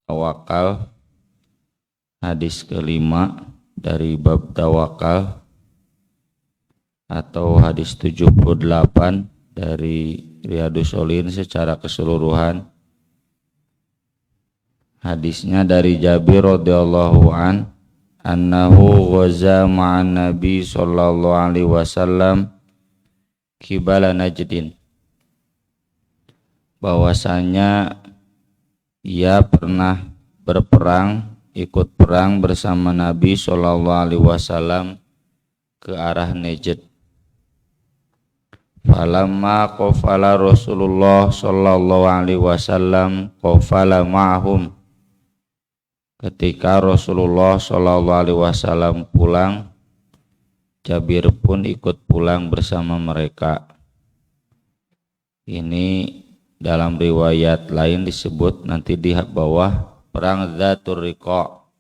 Tawakal, hadis kelima dari bab tawakal atau hadis 78 dari Riyadhus Shalihin secara keseluruhan. Hadisnya dari Jabir radhiyallahu annahu ghaza ma'an Nabi sallallahu alaihi wasallam qibala Najdin, bahwasanya ia pernah ikut perang bersama Nabi sallallahu alaihi wasallam ke arah Najd. Falamma qafala Rasulullah sallallahu alaihi wasallam qafala ma'hum. Ketika Rasulullah sallallahu alaihi wasallam pulang, Jabir pun ikut pulang bersama mereka. Ini dalam riwayat lain disebut nanti di bawah perang Dzatur Riqa.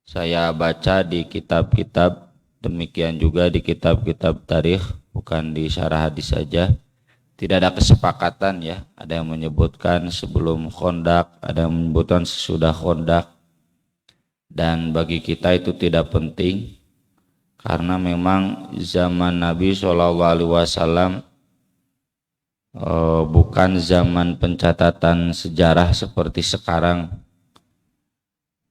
Saya baca di kitab-kitab, demikian juga di kitab-kitab tarikh, bukan di syarah hadis saja. Tidak ada kesepakatan ya, ada yang menyebutkan sebelum Khandaq, ada yang menyebutkan sesudah Khandaq. Dan bagi kita itu tidak penting, karena memang zaman Nabi SAW bukan zaman pencatatan sejarah seperti sekarang.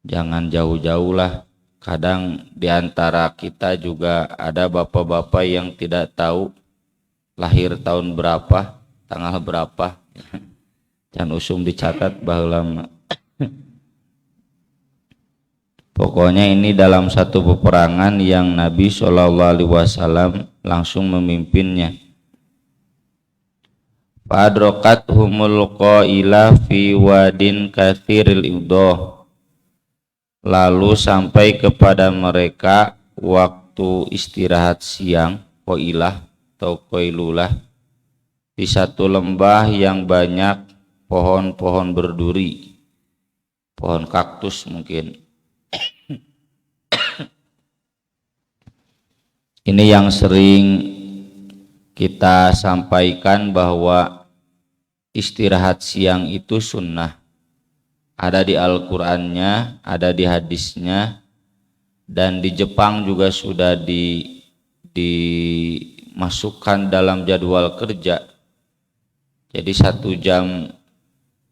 Jangan jauh-jauh lah. Kadang diantara kita juga ada bapak-bapak yang tidak tahu lahir tahun berapa, tanggal berapa. Jangan usum dicatat baheula. Pokoknya ini dalam satu peperangan yang Nabi SAW langsung memimpinnya. Fadrokat humul qaila fi wadin kathiril idah. Lalu sampai kepada mereka waktu istirahat siang, qailah atau qailulah, di satu lembah yang banyak pohon-pohon berduri, pohon kaktus mungkin. Ini yang sering kita sampaikan bahwa istirahat siang itu sunnah. Ada di Al-Qur'annya, ada di hadisnya, dan di Jepang juga sudah dimasukkan dalam jadwal kerja. Jadi 1 jam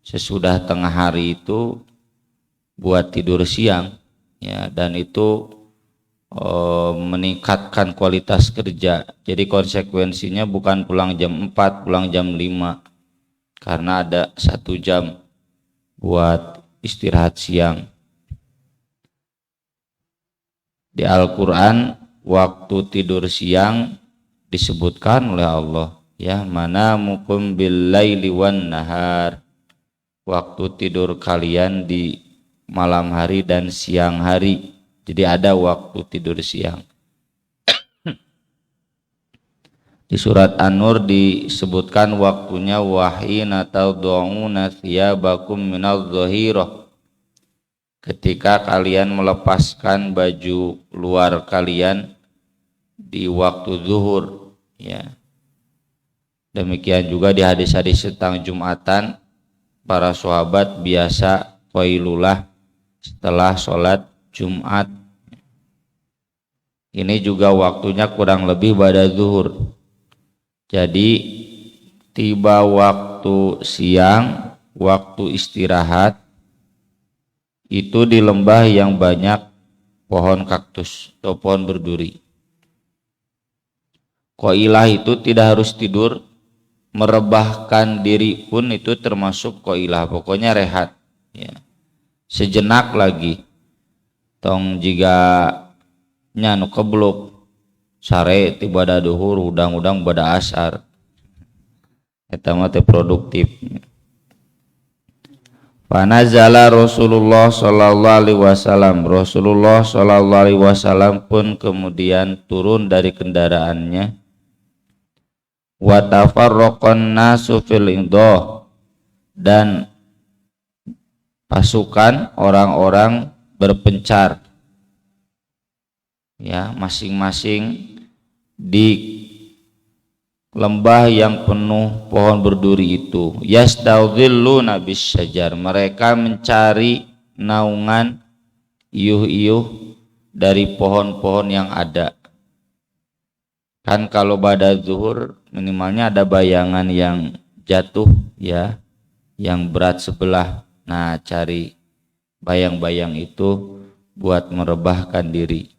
sesudah tengah hari itu buat tidur siang ya, dan itu meningkatkan kualitas kerja. Jadi konsekuensinya bukan pulang jam 4, pulang jam 5, karena ada 1 jam buat istirahat siang. Di Al-Quran waktu tidur siang disebutkan oleh Allah ya, mana mukum bil laili wan nahar, waktu tidur kalian di malam hari dan siang hari. Jadi ada waktu tidur siang. Di surat An-Nur disebutkan waktunya wahina tad'una thiyabakum minadh dhahirah, ketika kalian melepaskan baju luar kalian di waktu zuhur ya. Demikian juga di hadis-hadis tentang Jumatan, para sahabat biasa qailulah setelah sholat Jumat. Ini juga waktunya kurang lebih pada zuhur. Jadi tiba waktu siang, waktu istirahat itu di lembah yang banyak pohon kaktus atau pohon berduri. Qailah itu tidak harus tidur, merebahkan diri pun itu termasuk qailah. Pokoknya rehat ya. Sejenak lagi. Tong jika nyanu keblok sare tiba da duhur, udang-udang pada asar, eta mah teh produktif. Panazala Rasulullah sallallahu alaihi wasallam, Rasulullah sallallahu alaihi wasallam pun kemudian turun dari kendaraannya. Wa tafarraqan nasu fil idah, dan pasukan orang-orang berpencar ya, masing-masing di lembah yang penuh pohon berduri itu. Yastadhilluna bisyajar, mereka mencari naungan iuh-iuh dari pohon-pohon yang ada. Kan kalau pada zuhur minimalnya ada bayangan yang jatuh ya, yang berat sebelah. Nah, cari bayang-bayang itu buat merebahkan diri.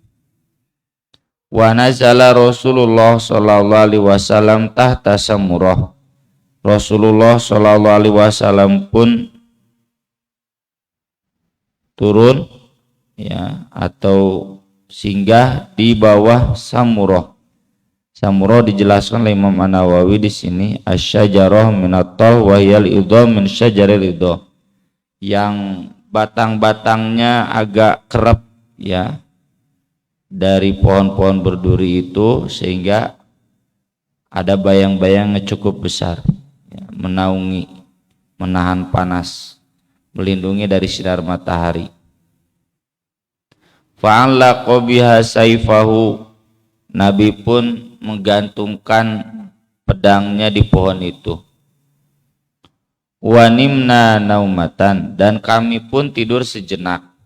Wa nazala Rasulullah sallallahu alaihi wasallam tahta samurah. Rasulullah sallallahu alaihi wasallam pun turun ya atau singgah di bawah samurah. Samurah dijelaskan oleh Imam An-Nawawi di sini asyajarah minatal wa hiyal idha min syajaril idha. Yang batang-batangnya agak kerap ya dari pohon-pohon berduri itu, sehingga ada bayang-bayang cukup besar ya, menaungi, menahan panas, melindungi dari sinar matahari. Fa'allaqa biha saifahu, Nabi pun menggantungkan pedangnya di pohon itu. Wa nimna naumatan, dan kami pun tidur sejenak.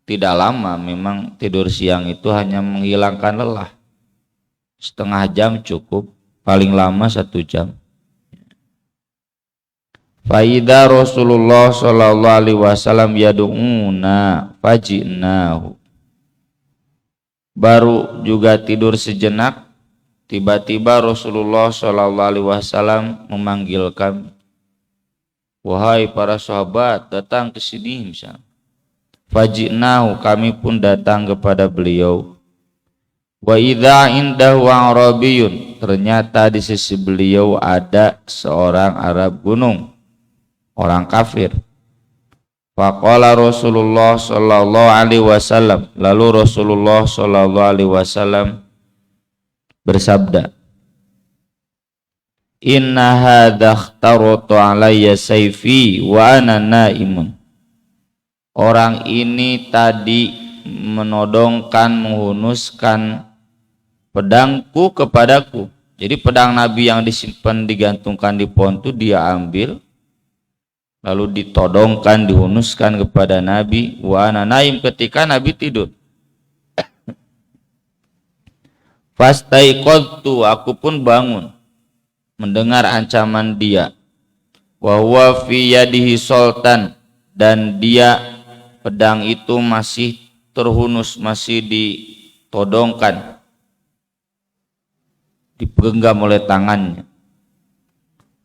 Tidak lama, memang tidur siang itu hanya menghilangkan lelah. Setengah jam cukup, paling lama 1 jam. Faida Rasulullah sallallahu alaihi wasallam yad'una fajinahu. Baru juga tidur sejenak, tiba-tiba Rasulullah sallallahu alaihi wasallam memanggil kami. Wahai para sahabat, datang ke sini misalnya. Fajinahu, kami pun datang kepada beliau. Wa idza indahu arabiyun, ternyata di sisi beliau ada seorang Arab gunung, orang kafir. Faqala Rasulullah sallallahu alaihi wasallam, lalu Rasulullah sallallahu alaihi wasallam bersabda, inna hadza ikhtaratu alayya sayfi wa ana naimun. Orang ini tadi menodongkan, menghunuskan pedangku kepadaku. Jadi pedang Nabi yang disimpan digantungkan di pohon itu dia ambil, lalu ditodongkan, dihunuskan kepada Nabi. Wa ana naim, ketika Nabi tidur. Fastaiqadtu, aku pun bangun mendengar ancaman dia. Wa huwa fi yadihi sultan, dan dia pedang itu masih terhunus, masih ditodongkan, dipegenggam oleh tangannya.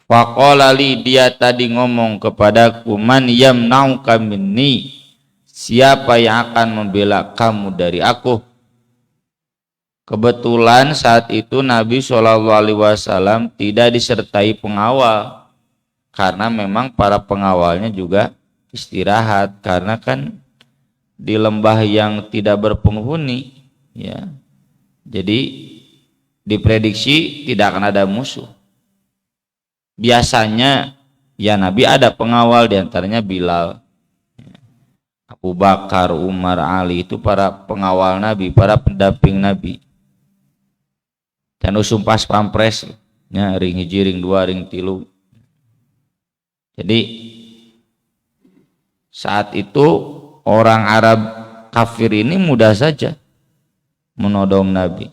Faqala li, dia tadi ngomong kepadaku, man yamna'uka minni, siapa yang akan membela kamu dari aku? Kebetulan saat itu Nabi SAW tidak disertai pengawal, karena memang para pengawalnya juga istirahat, karena kan di lembah yang tidak berpenghuni ya, jadi diprediksi tidak akan ada musuh. Biasanya ya Nabi ada pengawal, diantaranya Bilal, Abu Bakar, Umar, Ali, itu para pengawal Nabi, para pendamping Nabi. Dan usum pas pampres ya, ring hiji, ring dua, ring tilu. Jadi saat itu orang Arab kafir ini mudah saja menodong Nabi.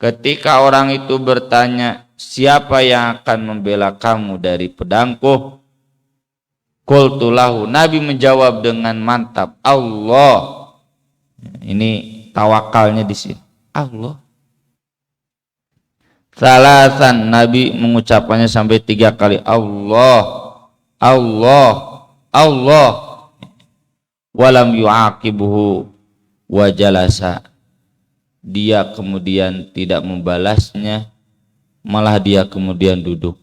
Ketika orang itu bertanya, siapa yang akan membela kamu dari pedangku? Qultu lahu, Nabi menjawab dengan mantap, Allah. Ini tawakalnya di sini, Allah. Salasan, Nabi mengucapkannya sampai 3 kali, Allah, Allah, Allah. Walam yu'aqibuhu wa jalasa, dia kemudian tidak membalasnya, malah dia kemudian duduk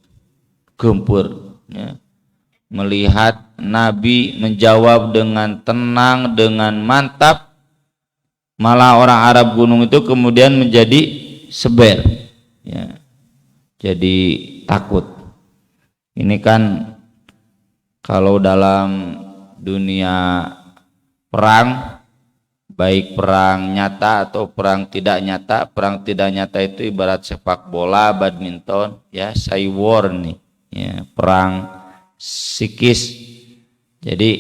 gempur ya. Melihat Nabi menjawab dengan tenang, dengan mantap, malah orang Arab gunung itu kemudian menjadi seber ya, jadi takut. Ini kan kalau dalam dunia perang baik perang nyata atau perang tidak nyata. Perang tidak nyata itu ibarat sepak bola, badminton, ya, cyber nih, ya, perang psikis. Jadi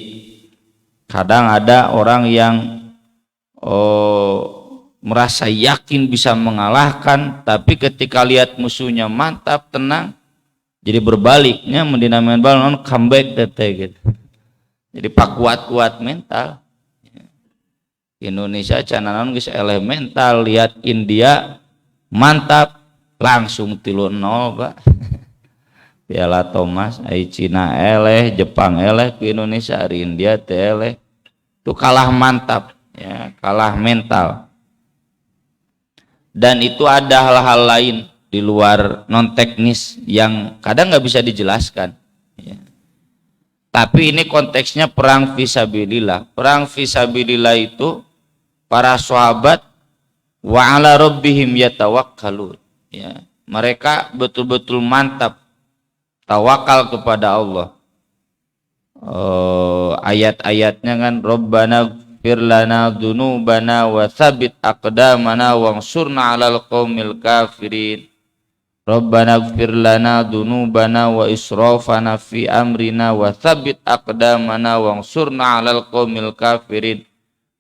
kadang ada orang yang merasa yakin bisa mengalahkan, tapi ketika lihat musuhnya mantap, tenang, jadi berbaliknya mendinamakan balon comeback gitu. Jadi pak kuat mental. Indonesia cananan geus elemental, lihat India mantap langsung 3-0 Pak. Piala Thomas, Cina eleh, Jepang eleh ke Indonesia, India eleh. Itu kalah mantap, ya, kalah mental. Dan itu ada hal-hal lain di luar non teknis yang kadang nggak bisa dijelaskan, ya. Tapi ini konteksnya perang fisabilillah. Perang fisabilillah itu para sahabat wa ala rabbihim yatawakkalun, ya, mereka betul-betul mantap tawakal kepada Allah. Ayat-ayatnya kan Rabbana ighfir lana dzunubana wa tsabbit aqdamana wansurna 'alal qaumil kafirin. Rabbana ighfir lana dzunubana wa israfana fi amrina wa tsabbit aqdamana wansurna 'alal qaumil kafirin.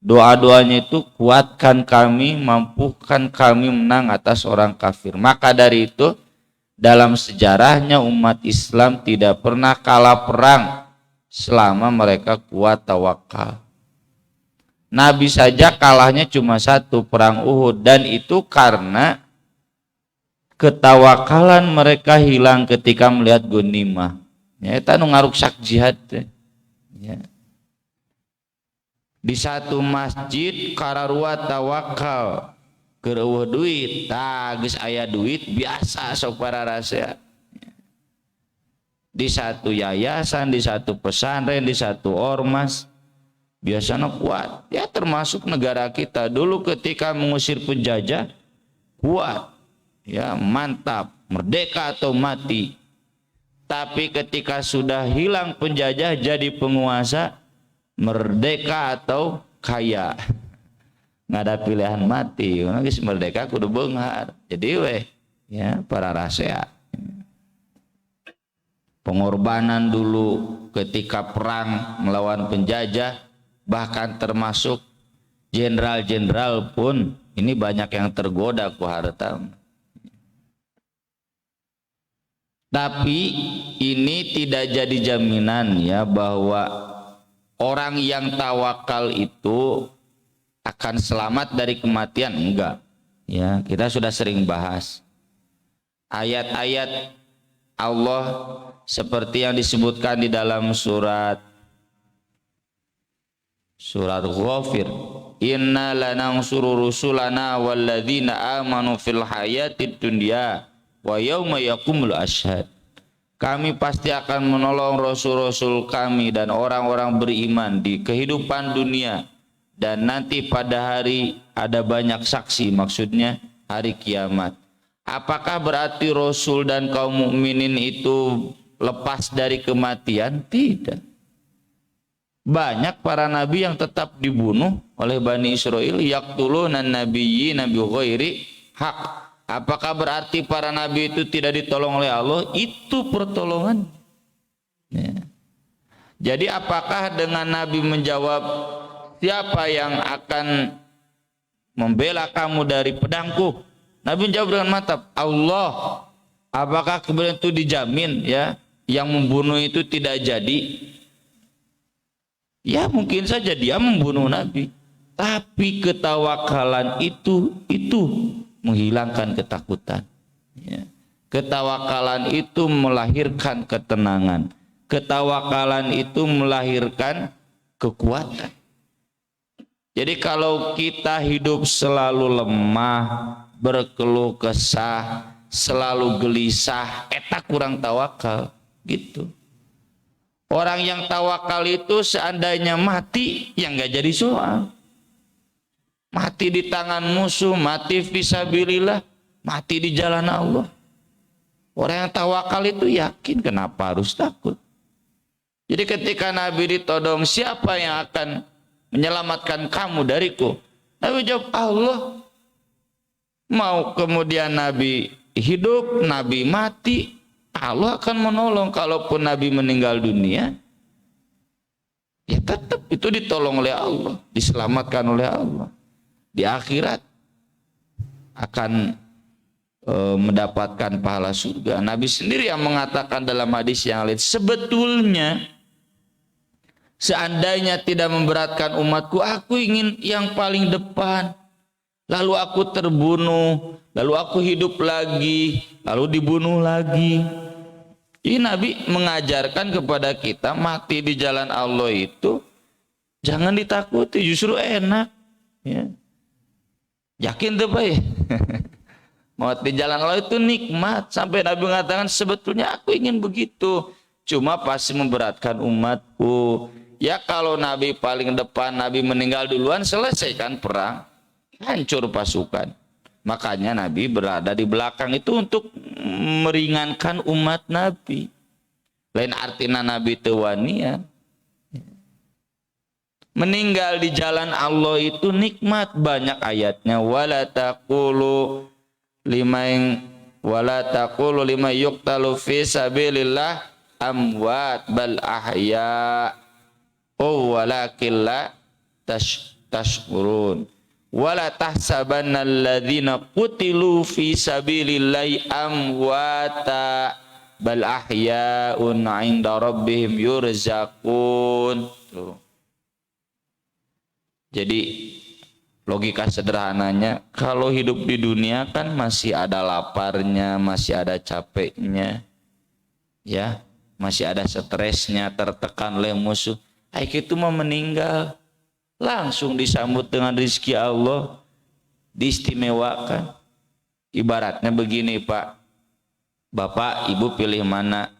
Doa-doanya itu kuatkan kami, mampukan kami menang atas orang kafir. Maka dari itu dalam sejarahnya umat Islam tidak pernah kalah perang selama mereka kuat tawakal. Nabi saja kalahnya cuma satu, perang Uhud, dan itu karena ketawakalan mereka hilang ketika melihat gonimah. Ya, itu ngaruksak jihad. Ya. Di satu masjid kararua tawakal kereueuh duit, geus aya duit biasa sok para rasa. Di satu yayasan, di satu pesantren, di satu ormas biasanya kuat. Ya termasuk negara kita dulu ketika mengusir penjajah kuat, ya mantap, merdeka atau mati. Tapi ketika sudah hilang penjajah jadi penguasa, merdeka atau kaya, nggak ada pilihan mati. Geus merdeka kudu beunghar. Jadi ya para rakyat, pengorbanan dulu ketika perang melawan penjajah, bahkan termasuk jenderal-jenderal pun ini banyak yang tergoda ku harta. Tapi ini tidak jadi jaminan ya bahwa orang yang tawakal itu akan selamat dari kematian, enggak. Ya, kita sudah sering bahas ayat-ayat Allah seperti yang disebutkan di dalam surat Ghafir. Inna lanansuru rusulana walladzina amanu fil hayatid dunya wa yauma yaqumul ashhad. Kami pasti akan menolong rasul-rasul kami dan orang-orang beriman di kehidupan dunia dan nanti pada hari ada banyak saksi, maksudnya hari kiamat. Apakah berarti rasul dan kaum mukminin itu lepas dari kematian? Tidak. Banyak para nabi yang tetap dibunuh oleh Bani Israel, yaqtuluna nabiyyin bi ghairi haq. Apakah berarti para nabi itu tidak ditolong oleh Allah? Itu pertolongan. Ya. Jadi apakah dengan Nabi menjawab siapa yang akan membela kamu dari pedangku? Nabi menjawab dengan mantap, Allah. Apakah kemudian itu dijamin ya yang membunuh itu tidak jadi? Ya mungkin saja dia membunuh Nabi. Tapi ketawakalan itu menghilangkan ketakutan, ya. Ketawakalan itu melahirkan ketenangan. Ketawakalan itu melahirkan kekuatan. Jadi kalau kita hidup selalu lemah, berkeluh kesah, selalu gelisah, eta kurang tawakal gitu. Orang yang tawakal itu seandainya mati ya nggak jadi soal. Mati di tangan musuh, mati fisabilillah, mati di jalan Allah. Orang yang tawakal itu yakin, kenapa harus takut? Jadi ketika Nabi ditodong, siapa yang akan menyelamatkan kamu dariku? Nabi jawab, Allah. Mau kemudian Nabi hidup, Nabi mati, Allah akan menolong. Kalaupun Nabi meninggal dunia, ya tetap itu ditolong oleh Allah, diselamatkan oleh Allah. Di akhirat akan mendapatkan pahala surga. Nabi sendiri yang mengatakan dalam hadis yang lain, sebetulnya seandainya tidak memberatkan umatku, aku ingin yang paling depan. Lalu aku terbunuh, lalu aku hidup lagi, lalu dibunuh lagi. Ini Nabi mengajarkan kepada kita mati di jalan Allah itu jangan ditakuti, justru enak. Ya. Yakin tuh Pak ya? Mati di jalan Allah itu nikmat. Sampai Nabi mengatakan sebetulnya aku ingin begitu. Cuma pasti memberatkan umatku. Ya kalau Nabi paling depan, Nabi meninggal duluan, selesaikan perang. Hancur pasukan. Makanya Nabi berada di belakang itu untuk meringankan umat Nabi. Lain artinya Nabi tewanian. Meninggal di jalan Allah itu nikmat, banyak ayatnya. Wala taqulu lima yuqtalu fi sabilillah amwat bal ahya walakin la tashkurun. Wala tahsabanna alladzina qutilu fi sabilillahi amwata bal ahya'un 'inda rabbihim yurzaqun. Tuh. Jadi logika sederhananya, kalau hidup di dunia kan masih ada laparnya, masih ada capeknya, ya, masih ada stresnya, tertekan oleh musuh. Itu mau meninggal, langsung disambut dengan rizki Allah, diistimewakan. Ibaratnya begini Pak, Bapak Ibu pilih mana?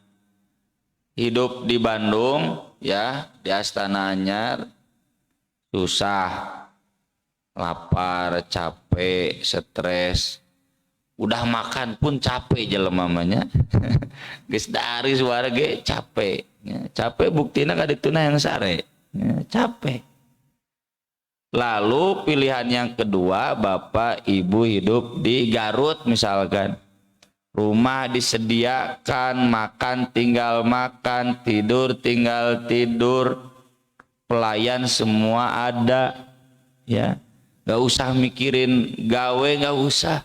Hidup di Bandung, ya, di Astana Anyar, susah, lapar, capek, stres, udah makan pun capek jelemamanya. Geus dari suara ge capek, ya, capek buktinya kadituna yang sare, ya, capek. Lalu pilihan yang kedua, Bapak Ibu hidup di Garut misalkan, rumah disediakan, makan tinggal makan, tidur tinggal tidur, pelayan semua ada, ya, gak usah mikirin gawe, gak usah,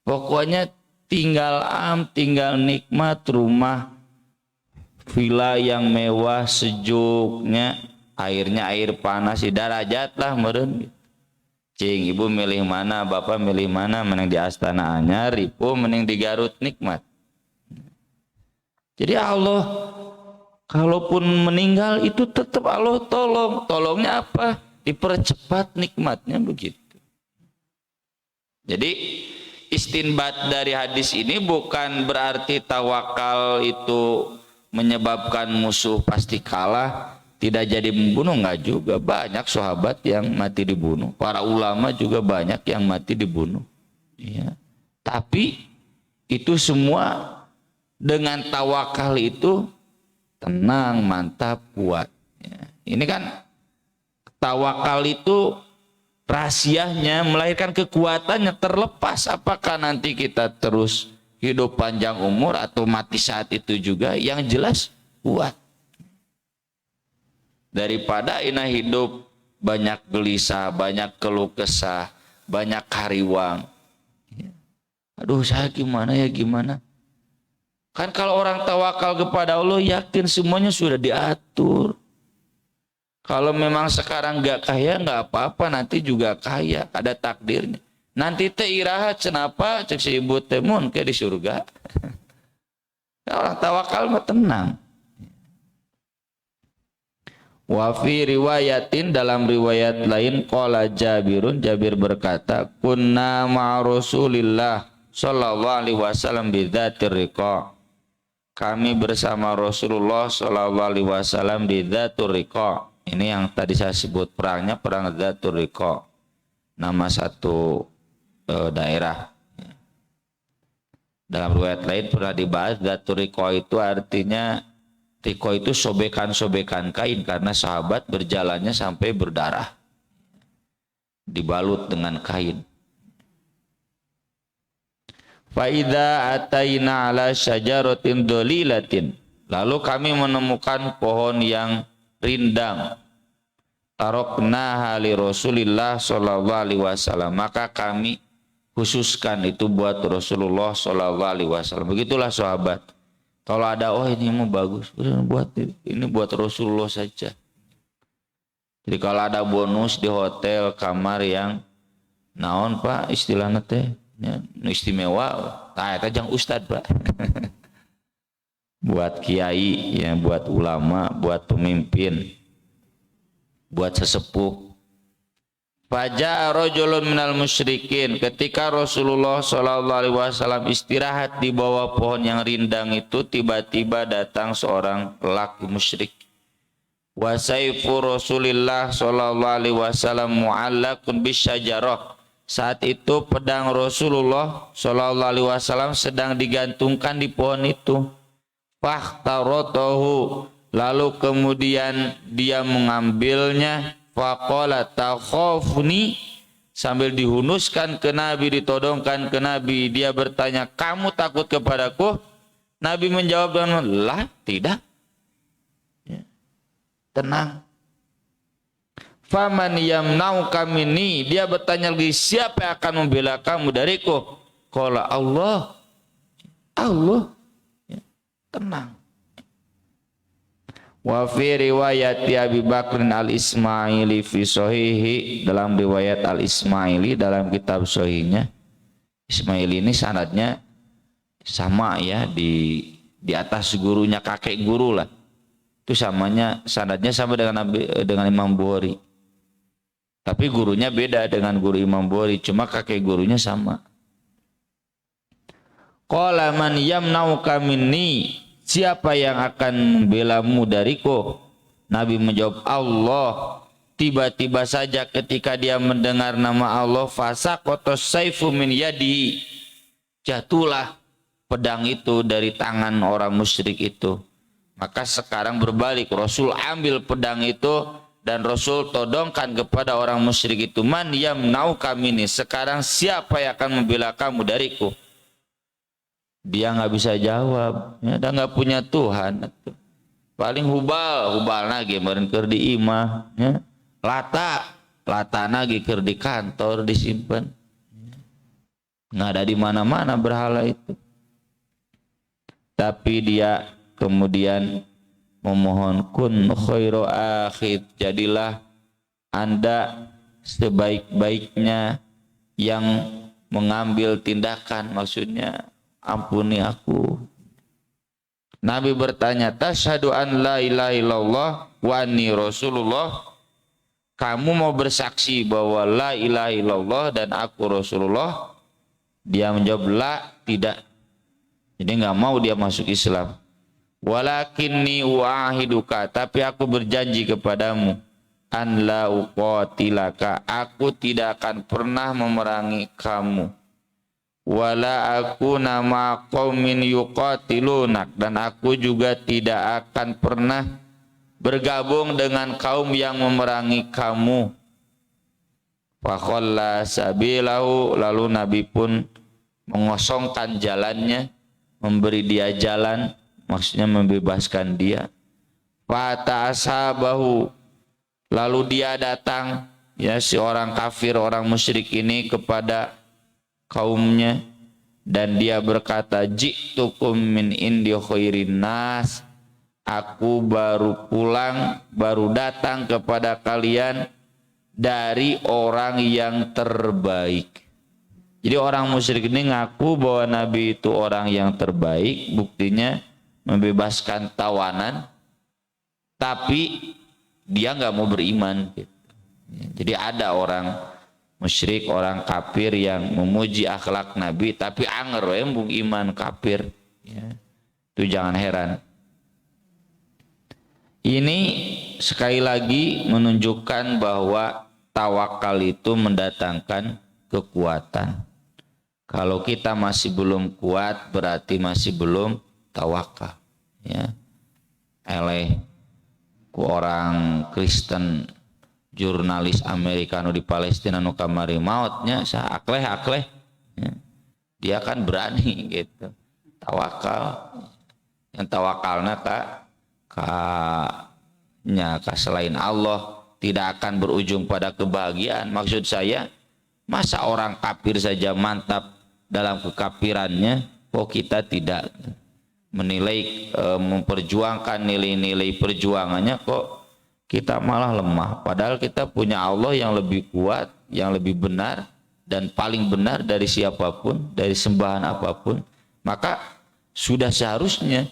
pokoknya tinggal tinggal nikmat, rumah villa yang mewah, sejuknya, airnya air panas, di darajat lah meureun. Cing, ibu milih mana, bapak milih mana? Mending di Astana Anyar, ibu mending di Garut, nikmat. Jadi Allah kalaupun meninggal itu tetap Allah tolong. Tolongnya apa? Dipercepat nikmatnya begitu. Jadi istinbat dari hadis ini bukan berarti tawakal itu menyebabkan musuh pasti kalah, tidak jadi membunuh, enggak juga. Banyak sahabat yang mati dibunuh, para ulama juga banyak yang mati dibunuh, ya. Tapi itu semua dengan tawakal itu tenang, mantap, kuat, ya. Ini kan tawakal itu rahasianya melahirkan kekuatannya, terlepas apakah nanti kita terus hidup panjang umur atau mati saat itu juga, yang jelas kuat. Daripada ina hidup banyak gelisah, banyak keluh kesah, banyak hariwang. Aduh, saya gimana ya, gimana? Kan kalau orang tawakal kepada Allah, yakin semuanya sudah diatur. Kalau memang sekarang gak kaya, gak apa-apa, nanti juga kaya, ada takdirnya. Nanti teh iraha cenapa cek si ibu temun ke di surga. Orang tawakal mah tenang. Wa fi riwayatin, dalam riwayat lain, qala Jabirun, Jabir berkata, kunna ma'a Rasulillah sallallahu alaihi wasallam bidzatir riqa. Kami bersama Rasulullah sallallahu alaihi wasallam di Dzatur Riqa. Ini yang tadi saya sebut perangnya, perang Dzatur Riqa. Nama satu daerah. Dalam riwayat lain pernah dibahas, Dzatur Riqa itu artinya, Riqa itu sobekan-sobekan kain, karena sahabat berjalannya sampai berdarah. dibalut dengan kain. Fa idza ataina ala syajaratin dhalilatin, lalu kami menemukan pohon yang rindang. Tarokna li Rasulillah sallallahu alaihi wasallam, maka kami khususkan itu buat Rasulullah sallallahu alaihi wasallam. Begitulah sahabat. Kalau ada ini mau bagus, buat ini buat Rasulullah saja. Jadi kalau ada bonus di hotel kamar yang naon Pak istilahnya teh ya, istimewa, tah eta jang ustad Pak. Buat kiai ya, buat ulama, buat pemimpin, buat sesepuh. Faja'a rajulun minal musyrikin, ketika Rasulullah sallallahu alaihi wasallam istirahat di bawah pohon yang rindang itu, tiba-tiba datang seorang lelaki musyrik. Wa sayfu Rasulillah sallallahu alaihi wasallam mu'allaqun bisyajarah. Saat itu pedang Rasulullah sallallahu alaihi wasallam sedang digantungkan di pohon itu. Fahtaratahu, lalu kemudian dia mengambilnya. Faqala takhafni, sambil dihunuskan ke Nabi, ditodongkan ke Nabi, dia bertanya, kamu takut kepadaku? Nabi menjawab dengan, lah tidak ya, tenang. Faman yamna'uka minni, dia bertanya lagi, siapa yang akan membela kamu dariku? Qala Allah. Allah ya, tenang. Wa fi riwayat Abi Bakr al-Ismaili fi sahihi, dalam riwayat al-Ismaili dalam kitab sahihnya. Ismaili ini sanadnya sama ya, di atas gurunya, kakek guru lah. Itu samanya, sanadnya sama dengan Imam Bukhari. Tapi gurunya beda dengan guru Imam Bukhari, cuma kakek gurunya sama. Qala man yamna'uka minni, siapa yang akan membelamu dariku? Nabi menjawab, Allah. Tiba-tiba saja ketika dia mendengar nama Allah, fasaqata saifu min yadi, jatuhlah pedang itu dari tangan orang musyrik itu. Maka sekarang berbalik, Rasul ambil pedang itu dan Rasul todongkan kepada orang musyrik itu, man yamna'uka minni, sekarang siapa yang akan membela kamu dariku? Dia nggak bisa jawab, ya, dan nggak punya Tuhan. Paling hubal lagi meureun keur di imah, ya. Lata lagi keur di kantor disimpan. Nggak ada di mana-mana berhala itu. Tapi dia kemudian memohon, kun khairu akhid, jadilah Anda sebaik-baiknya yang mengambil tindakan, maksudnya ampuni aku. Nabi bertanya, tasyhadu an la ilaha illallah wa anni rasulullah, kamu mau bersaksi bahwa la ilaha illallah dan aku Rasulullah? Dia menjawab, la, tidak. Jadi nggak mau dia masuk Islam. Walakinni uahiduka, tapi aku berjanji kepadamu, an la uqatilaka, aku tidak akan pernah memerangi kamu. Wala aku nama qaumin yuqatilunak, dan aku juga tidak akan pernah bergabung dengan kaum yang memerangi kamu. Fakhalla sabilahu, lalu Nabi pun mengosongkan jalannya, memberi dia jalan, maksudnya membebaskan dia. Fata ashabahu, lalu dia datang, ya, si orang kafir, orang musyrik ini kepada kaumnya, dan dia berkata, ji'tukum min indi khairin nas, aku baru pulang, baru datang kepada kalian dari orang yang terbaik. Jadi orang musyrik ini ngaku bahwa Nabi itu orang yang terbaik, buktinya membebaskan tawanan, tapi dia nggak mau beriman gitu. Jadi ada orang musyrik, orang kafir yang memuji akhlak Nabi, tapi anger embung iman kafir, ya. Itu jangan heran. Ini sekali lagi menunjukkan bahwa tawakal itu mendatangkan kekuatan. Kalau kita masih belum kuat, berarti masih belum tawakal, ya. Eleh ku orang Kristen jurnalis Amerika nu di Palestina nu kamari mautnya sa akleh ya. Dia kan berani gitu tawakal, yang tawakalna ka selain Allah tidak akan berujung pada kebahagiaan. Maksud saya, masa orang kafir saja mantap dalam kekafirannya, kok kita tidak menilai memperjuangkan nilai-nilai perjuangannya, kok kita malah lemah, padahal kita punya Allah yang lebih kuat, yang lebih benar dan paling benar dari siapapun, dari sembahan apapun. Maka sudah seharusnya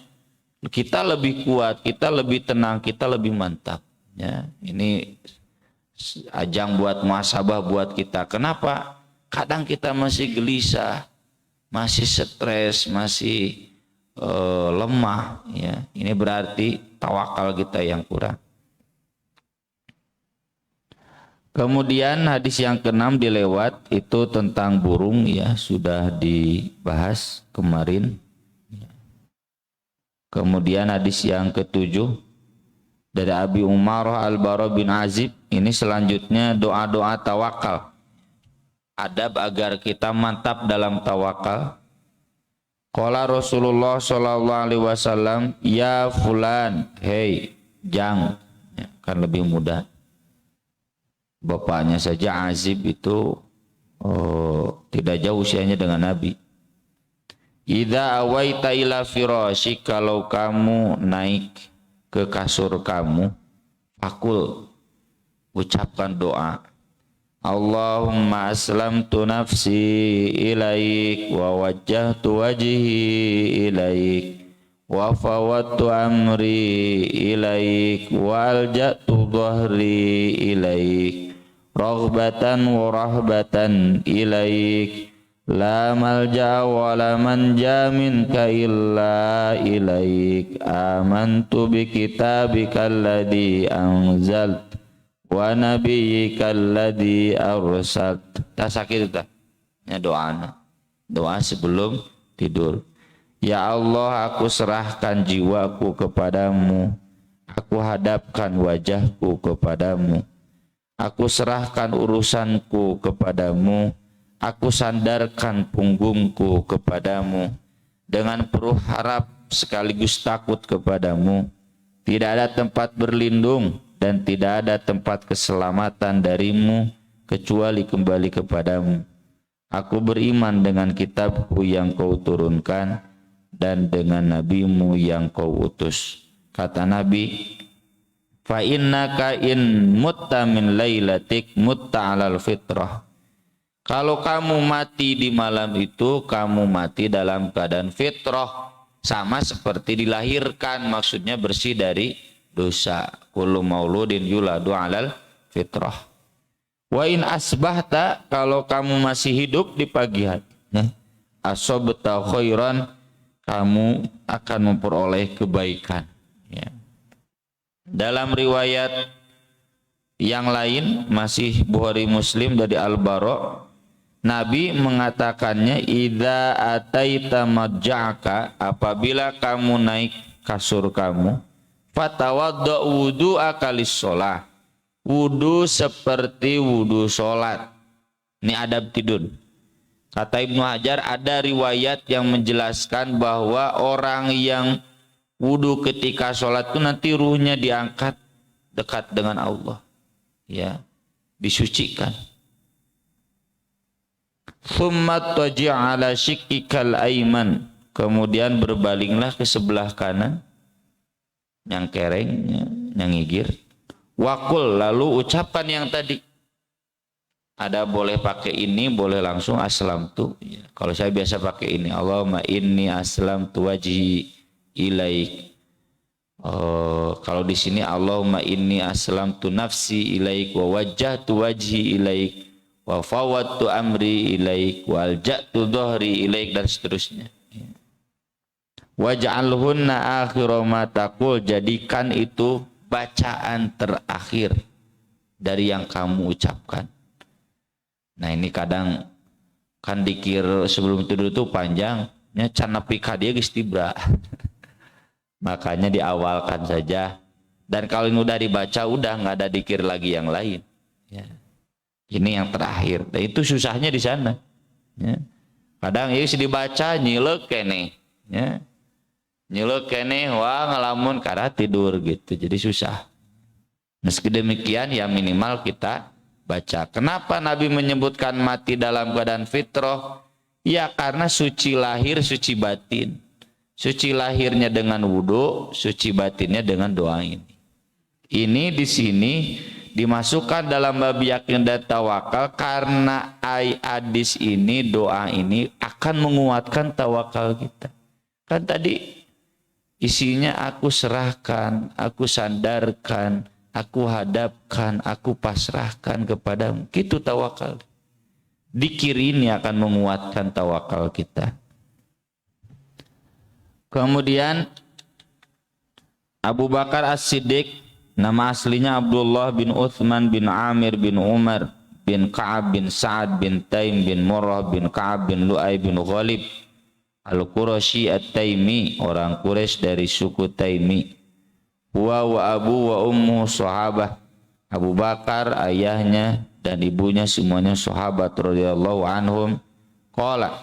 kita lebih kuat, kita lebih tenang, kita lebih mantap ya. Ini ajang buat muhasabah buat kita. Kenapa kadang kita masih gelisah, masih stres, masih lemah ya? Ini berarti tawakal kita yang kurang. Kemudian hadis yang keenam dilewat itu tentang burung ya, sudah dibahas kemarin. Kemudian hadis yang ketujuh dari Abi Umarah Al-Bara bin Azib, ini selanjutnya doa-doa tawakal. Adab agar kita mantap dalam tawakal. Qala Rasulullah sallallahu alaihi wasallam, ya fulan, hey jang, ya, kan lebih mudah. Bapaknya saja Azib itu tidak jauh usianya dengan Nabi. Idza awaita ila firasyik, kalau kamu naik ke kasur kamu, fakul, ucapkan doa. Allahumma aslamtu nafsi ilaik wa wajjahtu wajhi ilaik wa fawwadtu amri ilaik wa alja'tu dhahri ilaik raghbatan wa rahbatan ilaik la malja wa la manja minka illa ilaik amantu bi kitabika alladhi anzalt wa nabiyyika alladhi arsalt. Tak sakit itu ya, doa sebelum tidur. Ya Allah, aku serahkan jiwaku kepadamu, aku hadapkan wajahku kepadamu, aku serahkan urusanku kepadamu, aku sandarkan punggungku kepadamu, dengan penuh harap sekaligus takut kepadamu. Tidak ada tempat berlindung dan tidak ada tempat keselamatan darimu kecuali kembali kepadamu. Aku beriman dengan kitabku yang kau turunkan dan dengan nabimu yang kau utus. Kata Nabi, fa innaka in mutta min lailatik mutta alal fitrah. Kalau kamu mati di malam itu, kamu mati dalam keadaan fitrah, sama seperti dilahirkan, maksudnya bersih dari dosa. Kullu mauludin yuladu alal fitrah. Wa in asbahta, kalau kamu masih hidup di pagi hari, asobta khairan, kamu akan memperoleh kebaikan ya. Dalam riwayat yang lain masih Bukhari Muslim dari Al-Bara, Nabi mengatakannya, idza ataita madja'aka, apabila kamu naik kasur kamu, fatawadda wudu'aka lis-shalah, wudu seperti wudu sholat. Ini adab tidur. Kata Ibnu Hajar, ada riwayat yang menjelaskan bahwa orang yang wudu ketika sholat itu nanti ruhnya diangkat dekat dengan Allah ya, disucikan. Tsumma taji' ala shiqqikal aiman, kemudian berbalinglah ke sebelah kanan yang kereng, yang ngigir. Wakul, lalu ucapkan yang tadi. Ada boleh pakai ini, boleh langsung aslamtu ya. Kalau saya biasa pakai ini, Allahumma inni aslamtu wajhi ilaik. Kalau di sini Allahumma inni aslamtu nafsi ilaik wa wajjahtu wajhi ilaik wa fawwadtu amri ilaik wa alja'tu dhahri ilaik, dan seterusnya ya. Waj'alhunna akhira ma taqul, jadikan itu bacaan terakhir dari yang kamu ucapkan. Nah ini kadang kan dikir sebelum tidur itu panjangnya, can nepi ka dieu geus tibra. Makanya diawalkan saja. Dan kalau ini udah dibaca, udah nggak ada dikir lagi yang lain. Ya. Ini yang terakhir. Dan itu susahnya di sana. Ya. Kadang ieu dibaca nyilek keneh. Ya. Nyilek keneh wah ngalamun karena tidur gitu. Jadi susah. Meski demikian ya minimal kita baca. Kenapa Nabi menyebutkan mati dalam keadaan fitrah? Ya karena suci lahir, suci batin. Suci lahirnya dengan wudhu, suci batinnya dengan doa ini. Ini di sini dimasukkan dalam bab yakin dan tawakal karena hadis ini, doa ini akan menguatkan tawakal kita. Kan tadi isinya aku serahkan, aku sandarkan, aku hadapkan, aku pasrahkan kepadamu. Itu tawakal. Dzikir ini akan menguatkan tawakal kita. Kemudian Abu Bakar As-Siddiq, nama aslinya Abdullah bin Uthman bin Amir bin Umar bin Ka'ab bin Sa'ad bin Taim bin Murrah bin Ka'ab bin Lu'ay bin Ghalib Al-Qurashi At-Taimi, orang Quraisy dari suku Taimi. Wa abu wa ummu sahabah. Abu Bakar ayahnya dan ibunya semuanya sahabat radhiyallahu anhum. Qala,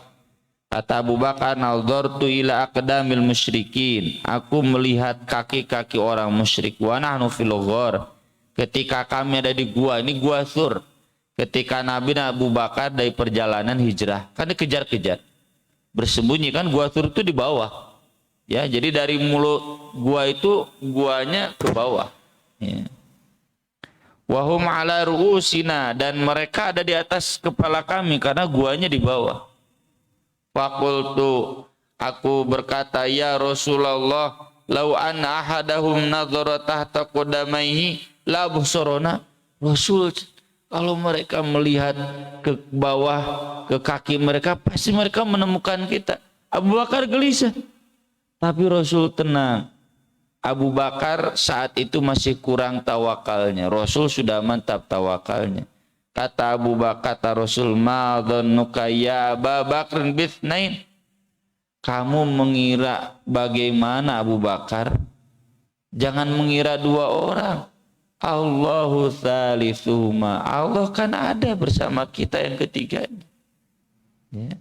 kata Abu Bakar, nadhartu ila aqdamil musyrikin, aku melihat kaki-kaki orang musyrik. Wa nahnu fil ghar, ketika kami ada di gua, ini gua Sur. Ketika Nabi dan Abu Bakar dari perjalanan hijrah, kan dikejar-kejar. Bersembunyi kan, gua Sur itu di bawah. Ya, jadi dari mulut gua itu guanya ke bawah. Ya. Wahum ala ru'usina, dan mereka ada di atas kepala kami karena guanya di bawah. Faqultu, aku berkata, ya Rasulullah, lau anna ahadahum nadhara tahta qadamaihi la absarana. Rasul, kalau mereka melihat ke bawah ke kaki mereka, pasti mereka menemukan kita. Abu Bakar gelisah. Tapi Rasul tenang. Abu Bakar saat itu masih kurang tawakalnya. Rasul sudah mantap tawakalnya. Kata Abu Bakar, kata Rasul, ma dhannuka ya Abu Bakr bitsnain. Kamu mengira bagaimana Abu Bakar? Jangan mengira dua orang. Allahu tsalisuhuma. Allah kan ada bersama kita yang ketiganya. Ya.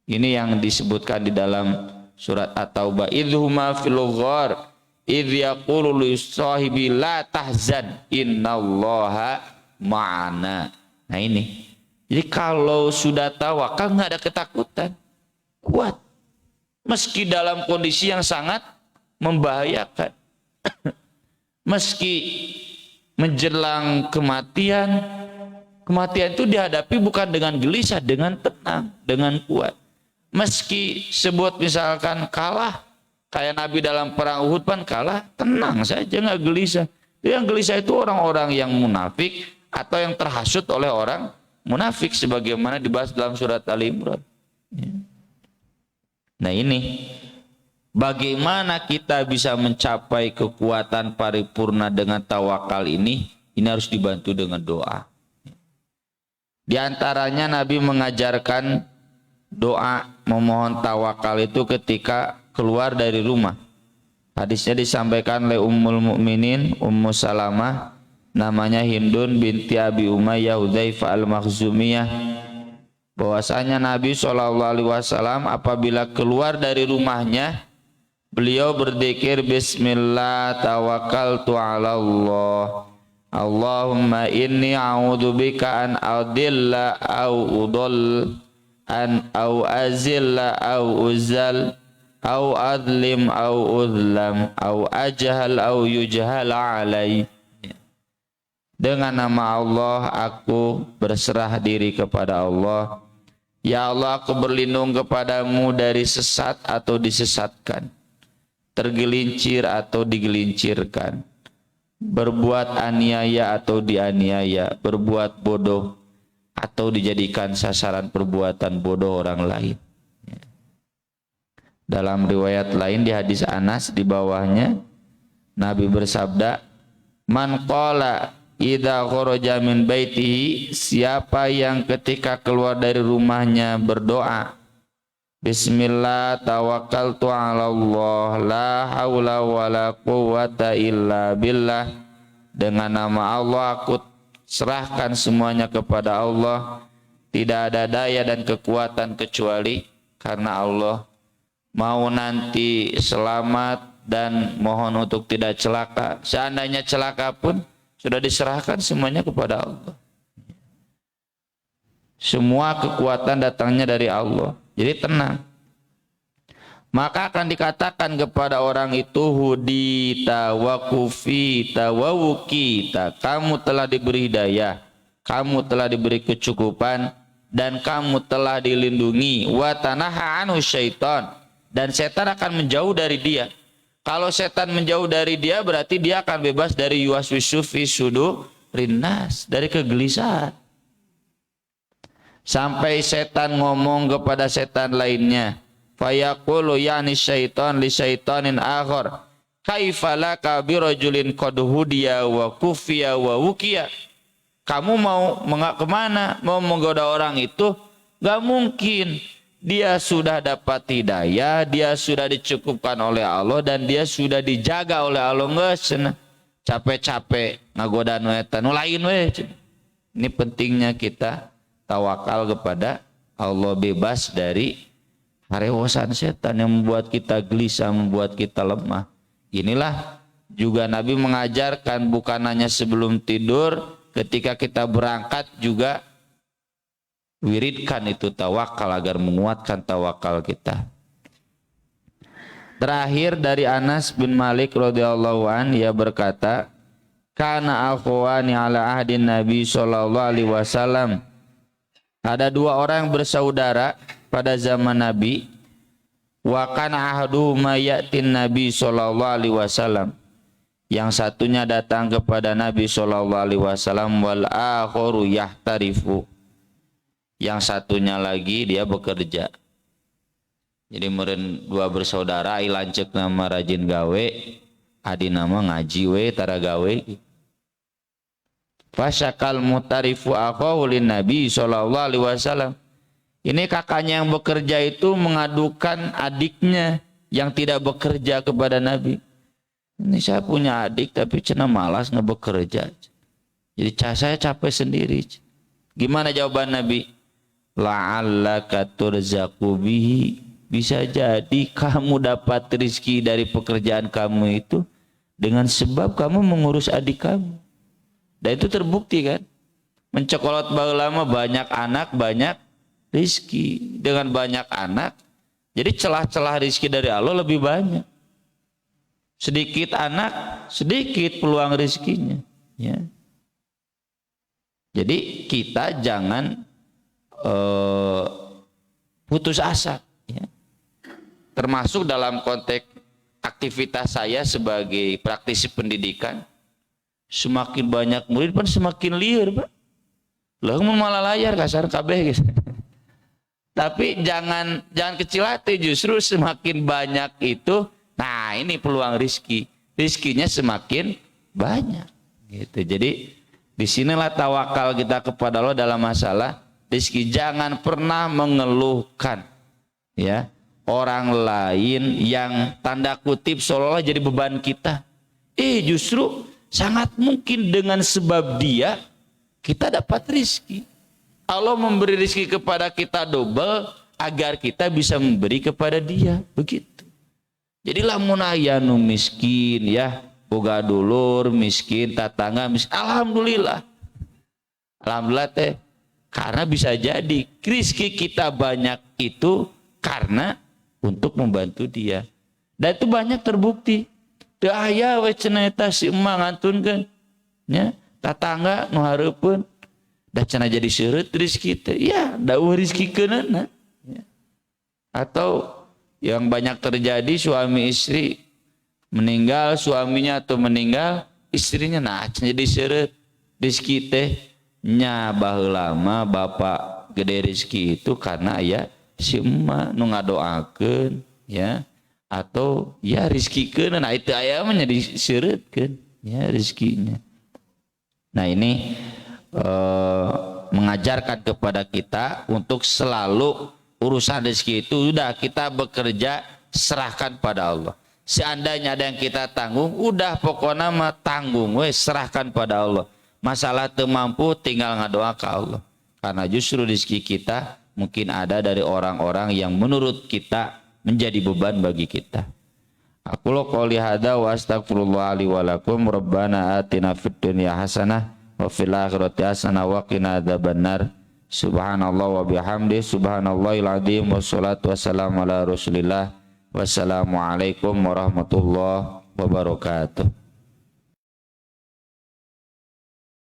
Ini yang disebutkan di dalam surat At-Taubah, idhuma fil ghar idh yaqulu li sahibi la tahzan innallaha ma'ana. Nah ini. Jadi kalau sudah tawakal enggak ada ketakutan. Kuat. Meski dalam kondisi yang sangat membahayakan. Meski menjelang kematian, kematian itu dihadapi bukan dengan gelisah, dengan tenang, dengan kuat. Meski sebut misalkan kalah, kayak Nabi dalam perang Uhud kan kalah, tenang saja, nggak gelisah. Yang gelisah itu orang-orang yang munafik atau yang terhasut oleh orang munafik, sebagaimana dibahas dalam surat Ali Imran. Nah ini, bagaimana kita bisa mencapai kekuatan paripurna dengan tawakal ini harus dibantu dengan doa. Di antaranya Nabi mengajarkan doa memohon tawakal itu ketika keluar dari rumah. Hadisnya disampaikan oleh Ummul Mukminin Ummu Salamah, namanya Hindun binti Abi Umayyah Hudzaifah al-Makhzumiyah, bahwasanya Nabi SAW apabila keluar dari rumahnya, beliau berzikir bismillah tawakkaltu ala Allah. Allahumma inni a'udzubika an adilla au udall an au azilla au uzal au adlim au udlam au ajhal au yujhal alai. Dengan nama Allah aku berserah diri kepada Allah. Ya Allah, aku berlindung kepadamu dari sesat atau disesatkan, tergelincir atau digelincirkan, berbuat aniaya atau dianiaya, berbuat bodoh atau dijadikan sasaran perbuatan bodoh orang lain. Dalam riwayat lain di hadis Anas di bawahnya, Nabi bersabda, man qala idza kharaja min baitihi, siapa yang ketika keluar dari rumahnya berdoa, bismillah tawakkaltu ala Allah la haula wala quwwata illa billah, dengan nama Allah aku serahkan semuanya kepada Allah. Tidak ada daya dan kekuatan kecuali karena Allah. Mau nanti selamat dan mohon untuk tidak celaka. Seandainya celaka pun sudah diserahkan semuanya kepada Allah. Semua kekuatan datangnya dari Allah. Jadi tenang. Maka akan dikatakan kepada orang itu, hudita wa kufita wa wukita. Kamu telah diberi hidayah, kamu telah diberi kecukupan, dan kamu telah dilindungi. Wa tanaha anhu syaitan. Dan setan akan menjauh dari dia. Kalau setan menjauh dari dia, berarti dia akan bebas dari yuwaswisu fi sudurin nas, dari kegelisahan. Sampai setan ngomong kepada setan lainnya, fayaqulu yani syaitan li syaitanin akhar, kaifa laka birajulin qad hudiya wa kufiya wa wukiya. Kamu mau kemana? Mau menggoda orang itu? Gak mungkin. Dia sudah dapat hidayah, dia sudah dicukupkan oleh Allah, dan dia sudah dijaga oleh Allah. Nggak capek-capek ngagoda nu eta nu lain we. Ini pentingnya kita tawakal kepada Allah, bebas dari harewosan setan yang membuat kita gelisah, membuat kita lemah. Inilah juga Nabi mengajarkan, bukan hanya sebelum tidur, ketika kita berangkat juga wiridkan itu tawakal agar menguatkan tawakal kita. Terakhir dari Anas bin Malik radhiyallahu an, ia berkata, kana akhwani ala ahdin Nabi sallallahu alaihi wasallam. Ada dua orang bersaudara pada zaman Nabi. Wa kana ahduhuma ya'tin Nabi sallallahu alaihi wasallam. Yang satunya datang kepada Nabi sallallahu alaihi wasallam, wal akharu yahtarifu. Yang satunya lagi dia bekerja. Jadi meureun dua bersaudara, ai lanceuk nama rajin gawe, adi nama ngaji we tara gawe. Fasyakal mutarifu akhahu lin Nabi sallallahu alaihi wasallam. Ini kakaknya yang bekerja itu mengadukan adiknya yang tidak bekerja kepada Nabi. Ini saya punya adik tapi cenah malas ngebekerja. Jadi saya capek sendiri. Gimana jawaban Nabi? La'allaka turzaqu bihi. Bisa jadi kamu dapat rezeki dari pekerjaan kamu itu dengan sebab kamu mengurus adik kamu. Dan itu terbukti kan? Mencokolot baheula banyak anak, banyak rezeki. Dengan banyak anak, jadi celah-celah rezeki dari Allah lebih banyak. Sedikit anak, sedikit peluang rezekinya. Ya. Jadi kita jangan putus asa. Ya. Termasuk dalam konteks aktivitas saya sebagai praktisi pendidikan. Semakin banyak murid pun semakin liar, Pak. Lah malah layar kasar kabeh gitu. Tapi jangan kecil hati, justru semakin banyak itu, nah ini peluang rizki. Rizkinya semakin banyak gitu. Jadi disinilah tawakal kita kepada Allah dalam masalah rizki. Jangan pernah mengeluhkan ya orang lain yang tanda kutip seolah-olah jadi beban kita. Justru sangat mungkin dengan sebab dia kita dapat rizki. Allah memberi rizki kepada kita double agar kita bisa memberi kepada dia. Begitu. Jadi lamun aya nu miskin ya, boga dulur miskin, tatangga miskin, alhamdulillah. Alhamdulillah teh, karena bisa jadi rizki kita banyak itu karena untuk membantu dia. Dan itu banyak terbukti. Teu aya we cenah eta si emak ngantunkeun nya tatangga nu hareupeun da cenah jadi seureut rezeki teh ya dauh rezekikeunna ya. Atau yang banyak terjadi suami istri meninggal, suaminya atau meninggal istrinya nah cenah jadi seureut rezeki teh nya baheula mah bapak gede rezeki itu karena aya si emak nu ngadoakeun ya. Atau ya rizkikeun nah itu aya mah nya diseureutkeun ya rezekinya. Nah ini mengajarkan kepada kita untuk selalu urusan rezeki itu udah kita bekerja serahkan pada Allah. Seandainya ada yang kita tanggung, udah pokoknya mah tanggung we serahkan pada Allah. Masalah teu mampu tinggal ngadoa ke Allah. Karena justru rezeki kita mungkin ada dari orang-orang yang menurut kita menjadi beban bagi kita. Aku lo qouli hada wa astaghfirullah li wa lakum rabbana atina fid dunya hasanah wa fil akhirati hasanah wa qina adzabannar. Subhanallah wa bihamdi subhanallahil azim wassalatu wassalamu ala rasulillah. Wassalamualaikum warahmatullahi wabarakatuh.